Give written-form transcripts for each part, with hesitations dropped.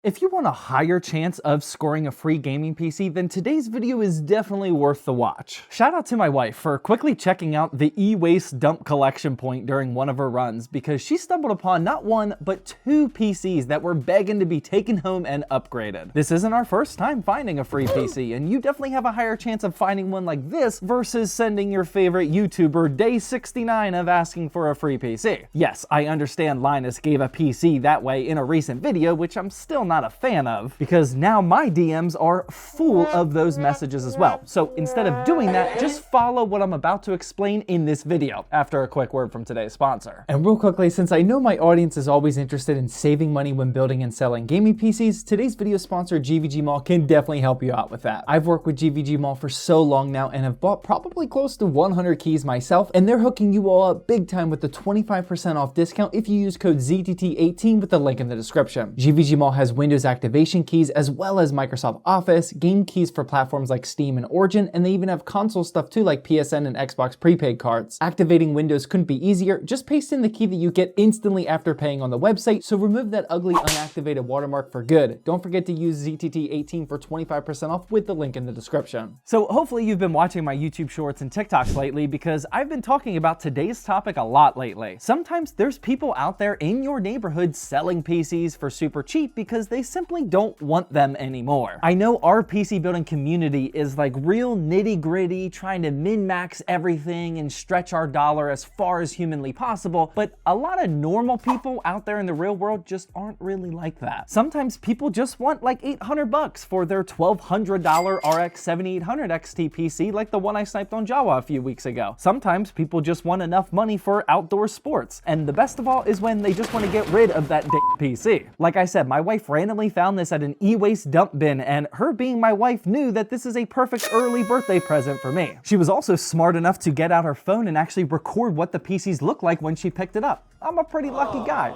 If you want a higher chance of scoring a free gaming PC, then today's video is definitely worth the watch. Shout out to my wife for quickly checking out the e-waste dump collection point during one of her runs, because she stumbled upon not one, but two PCs that were begging to be taken home and upgraded. This isn't our first time finding a free PC, and you definitely have a higher chance of finding one like this versus sending your favorite YouTuber day 69 of asking for a free PC. Yes, I understand Linus gave a PC that way in a recent video, which I'm still not a fan of, because now my DMs are full of those messages as well. So instead of doing that, just follow what I'm about to explain in this video after a quick word from today's sponsor. And real quickly, since I know my audience is always interested in saving money when building and selling gaming PCs, today's video sponsor GVG Mall can definitely help you out with that. I've worked with GVG Mall for so long now and have bought probably close to 100 keys myself, and they're hooking you all up big time with the 25% off discount if you use code ZTT18 with the link in the description. GVG Mall has Windows activation keys as well as Microsoft Office, game keys for platforms like Steam and Origin, and they even have console stuff too, like PSN and Xbox prepaid cards. Activating Windows couldn't be easier. Just paste in the key that you get instantly after paying on the website, so remove that ugly unactivated watermark for good. Don't forget to use ZTT18 for 25% off with the link in the description. So hopefully you've been watching my YouTube shorts and TikToks lately, because I've been talking about today's topic a lot lately. Sometimes there's people out there in your neighborhood selling PCs for super cheap because they simply don't want them anymore. I know our PC building community is like real nitty-gritty, trying to min-max everything and stretch our dollar as far as humanly possible, but a lot of normal people out there in the real world just aren't really like that. Sometimes people just want like $800 for their $1,200 RX 7800 XT PC, like the one I sniped on Jawa a few weeks ago. Sometimes people just want enough money for outdoor sports, and the best of all is when they just want to get rid of that PC. Like I said, my wife randomly found this at an e-waste dump bin, and her being my wife knew that this is a perfect early birthday present for me. She was also smart enough to get out her phone and actually record what the PCs look like when she picked it up. I'm a pretty lucky guy.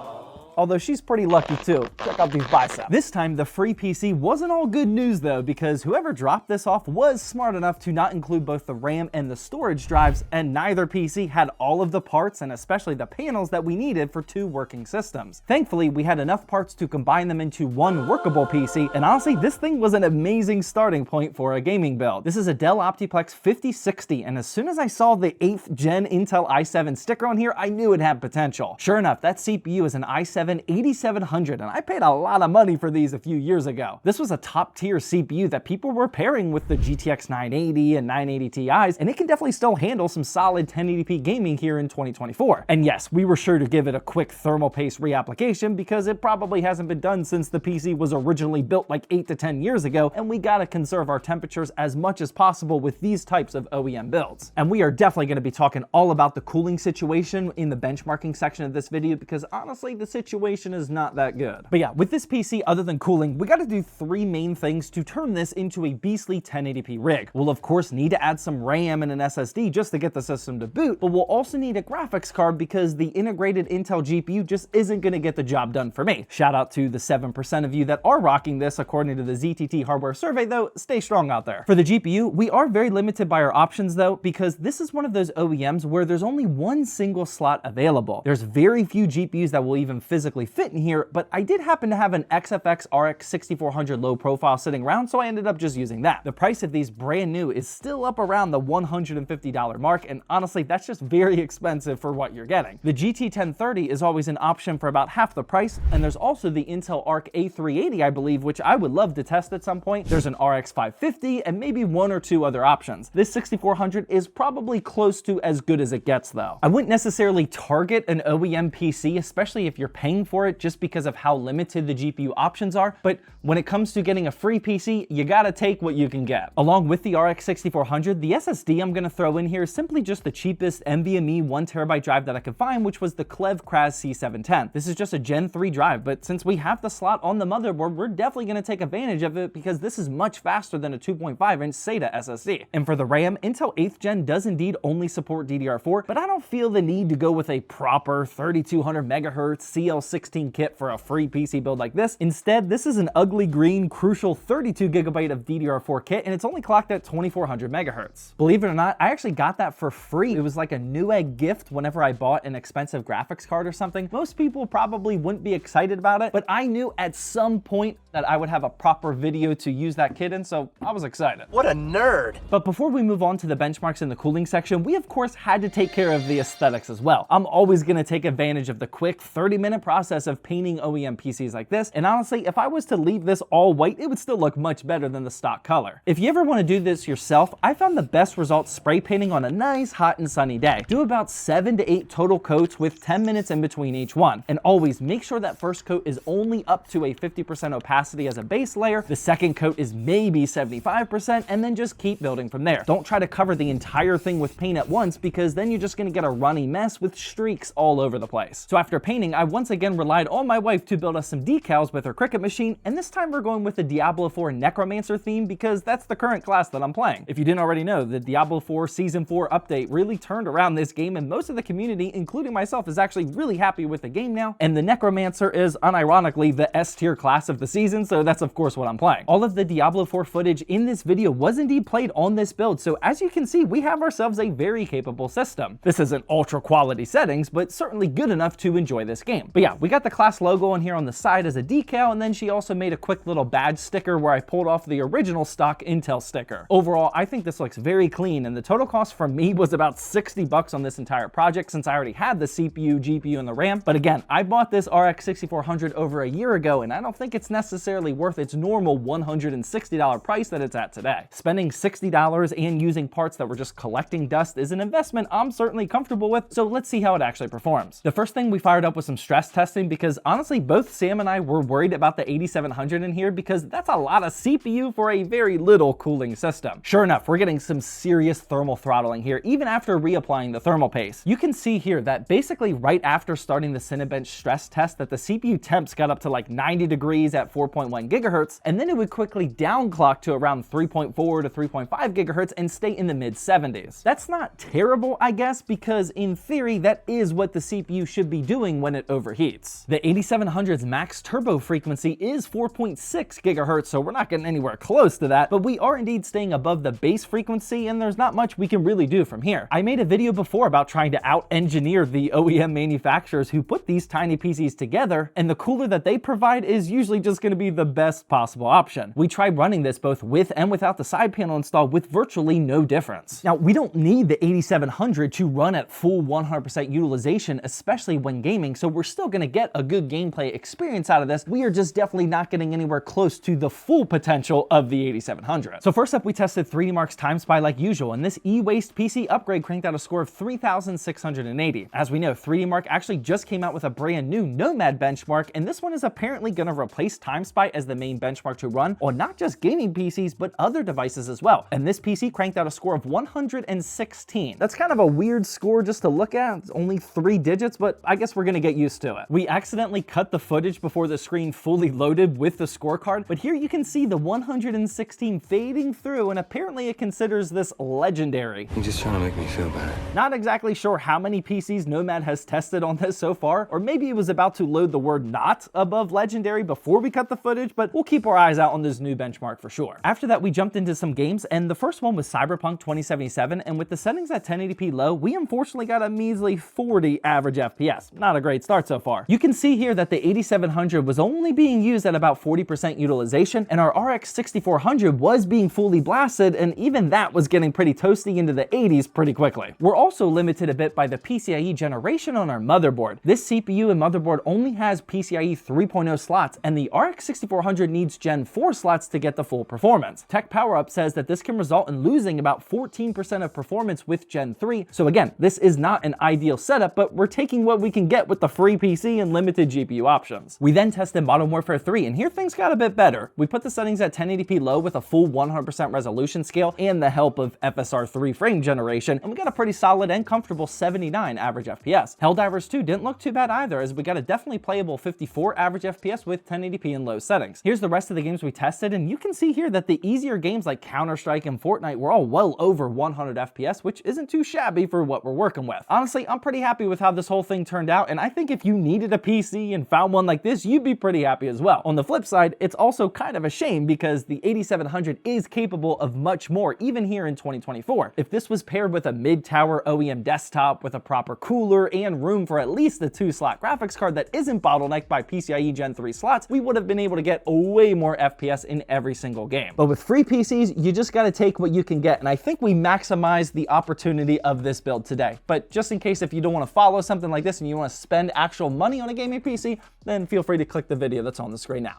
Although she's pretty lucky too. Check out these biceps. This time the free PC wasn't all good news though, because whoever dropped this off was smart enough to not include both the RAM and the storage drives, and neither PC had all of the parts and especially the panels that we needed for two working systems. Thankfully, we had enough parts to combine them into one workable PC, and honestly, this thing was an amazing starting point for a gaming build. This is a Dell Optiplex 5060, and as soon as I saw the 8th gen Intel i7 sticker on here, I knew it had potential. Sure enough, that CPU is an i7 8700, and I paid a lot of money for these a few years ago. This was a top tier CPU that people were pairing with the GTX 980 and 980 Ti's, and it can definitely still handle some solid 1080p gaming here in 2024. And yes, we were sure to give it a quick thermal paste reapplication because it probably hasn't been done since the PC was originally built like 8 to 10 years ago, and we gotta conserve our temperatures as much as possible with these types of OEM builds. And we are definitely gonna be talking all about the cooling situation in the benchmarking section of this video, because honestly, the situation is not that good. But yeah, with this PC, other than cooling, we gotta do three main things to turn this into a beastly 1080p rig. We'll of course need to add some RAM and an SSD just to get the system to boot, but we'll also need a graphics card because the integrated Intel GPU just isn't gonna get the job done for me. Shout out to the 7% of you that are rocking this according to the ZTT hardware survey though, stay strong out there. For the GPU, we are very limited by our options though, because this is one of those OEMs where there's only one single slot available. There's very few GPUs that will even physically fit in here, but I did happen to have an XFX RX 6400 low profile sitting around, so I ended up just using that. The price of these brand new is still up around the $150 mark, and honestly, that's just very expensive for what you're getting. The GT 1030 is always an option for about half the price, and there's also the Intel Arc A380, I believe, which I would love to test at some point. There's an RX 550 and maybe one or two other options. This 6400 is probably close to as good as it gets though. I wouldn't necessarily target an OEM PC, especially if you're paying for it, just because of how limited the GPU options are, but when it comes to getting a free PC, you gotta take what you can get. Along with the RX 6400, the SSD I'm gonna throw in here is simply just the cheapest NVMe 1TB drive that I could find, which was the Clev Kraz C710. This is just a Gen 3 drive, but since we have the slot on the motherboard, we're definitely gonna take advantage of it because this is much faster than a 2.5-inch SATA SSD. And for the RAM, Intel 8th gen does indeed only support DDR4, but I don't feel the need to go with a proper 3200 MHz DL16 kit for a free PC build like this. Instead, this is an ugly green Crucial 32GB of DDR4 kit, and it's only clocked at 2400 megahertz. Believe it or not, I actually got that for free. It was like a Newegg gift whenever I bought an expensive graphics card or something. Most people probably wouldn't be excited about it, but I knew at some point that I would have a proper video to use that kit in, so I was excited. What a nerd! But before we move on to the benchmarks in the cooling section, we of course had to take care of the aesthetics as well. I'm always gonna take advantage of the quick 30-minute process of painting OEM PCs like this, and honestly, if I was to leave this all white, it would still look much better than the stock color. If you ever wanna do this yourself, I found the best results spray painting on a nice, hot and sunny day. Do about 7 to 8 total coats with 10 minutes in between each one. And always make sure that first coat is only up to a 50% opacity as a base layer, the second coat is maybe 75%, and then just keep building from there. Don't try to cover the entire thing with paint at once, because then you're just gonna get a runny mess with streaks all over the place. So after painting, I once again relied on my wife to build us some decals with her Cricut machine, and this time we're going with the Diablo 4 Necromancer theme because that's the current class that I'm playing. If you didn't already know, the Diablo 4 Season 4 update really turned around this game, and most of the community, including myself, is actually really happy with the game now, and the Necromancer is unironically the S tier class of the season, so that's of course what I'm playing. All of the Diablo 4 footage in this video was indeed played on this build, so as you can see, we have ourselves a very capable system. This isn't ultra quality settings, but certainly good enough to enjoy this game. But yeah, we got the class logo on here on the side as a decal, and then she also made a quick little badge sticker where I pulled off the original stock Intel sticker. Overall, I think this looks very clean, and the total cost for me was about 60 bucks on this entire project since I already had the CPU, GPU, and the RAM. But again, I bought this RX 6400 over a year ago, and I don't think it's necessarily worth its normal $160 price that it's at today. Spending $60 and using parts that were just collecting dust is an investment I'm certainly comfortable with, so let's see how it actually performs. The first thing we fired up was some stress testing because honestly, both Sam and I were worried about the 8700 in here because that's a lot of CPU for a very little cooling system. Sure enough, we're getting some serious thermal throttling here, even after reapplying the thermal paste. You can see here that basically right after starting the Cinebench stress test that the CPU temps got up to like 90 degrees at 4.1 gigahertz, and then it would quickly downclock to around 3.4 to 3.5 gigahertz and stay in the mid 70s. That's not terrible, I guess, because in theory, that is what the CPU should be doing when it overheats. The 8700's max turbo frequency is 4.6 gigahertz, so we're not getting anywhere close to that, but we are indeed staying above the base frequency, and there's not much we can really do from here. I made a video before about trying to out-engineer the OEM manufacturers who put these tiny PCs together, and the cooler that they provide is usually just going to be the best possible option. We tried running this both with and without the side panel installed with virtually no difference. Now, we don't need the 8700 to run at full 100% utilization, especially when gaming, so we're still going to get a good gameplay experience out of this. We are just definitely not getting anywhere close to the full potential of the 8700. So first up, we tested 3D Mark's Time Spy like usual, and this e-waste PC upgrade cranked out a score of 3,680. As we know, 3D Mark actually just came out with a brand new Nomad benchmark, and this one is apparently going to replace Time Spy as the main benchmark to run on not just gaming PCs, but other devices as well. And this PC cranked out a score of 116. That's kind of a weird score just to look at. It's only 3 digits, but I guess we're going to get used to it. We accidentally cut the footage before the screen fully loaded with the scorecard, but here you can see the 116 fading through, and apparently it considers this legendary. You're just trying to make me feel bad. Not exactly sure how many PCs Nomad has tested on this so far, or maybe it was about to load the word not above legendary before we cut the footage, but we'll keep our eyes out on this new benchmark for sure. After that, we jumped into some games, and the first one was Cyberpunk 2077, and with the settings at 1080p low, we unfortunately got a measly 40 average FPS. Not a great start so far. You can see here that the 8700 was only being used at about 40% utilization, and our RX 6400 was being fully blasted, and even that was getting pretty toasty into the 80s pretty quickly. We're also limited a bit by the PCIe generation on our motherboard. This CPU and motherboard only has PCIe 3.0 slots, and the RX 6400 needs Gen 4 slots to get the full performance. Tech PowerUp says that this can result in losing about 14% of performance with Gen 3, so again, this is not an ideal setup, but we're taking what we can get with the free PC and limited GPU options. We then tested Modern Warfare 3, and here things got a bit better. We put the settings at 1080p low with a full 100% resolution scale and the help of FSR3 frame generation, and we got a pretty solid and comfortable 79 average FPS. Helldivers 2 didn't look too bad either, as we got a definitely playable 54 average FPS with 1080p in low settings. Here's the rest of the games we tested, and you can see here that the easier games like Counter-Strike and Fortnite were all well over 100 FPS, which isn't too shabby for what we're working with. Honestly, I'm pretty happy with how this whole thing turned out, and I think if you needed a PC and found one like this, you'd be pretty happy as well. On the flip side, it's also kind of a shame because the 8700 is capable of much more, even here in 2024. If this was paired with a mid-tower OEM desktop with a proper cooler and room for at least a 2-slot graphics card that isn't bottlenecked by PCIe Gen 3 slots, we would have been able to get way more FPS in every single game. But with free PCs, you just gotta take what you can get, and I think we maximized the opportunity of this build today. But just in case if you don't want to follow something like this and you want to spend actual money on a gaming PC, then feel free to click the video that's on the screen now.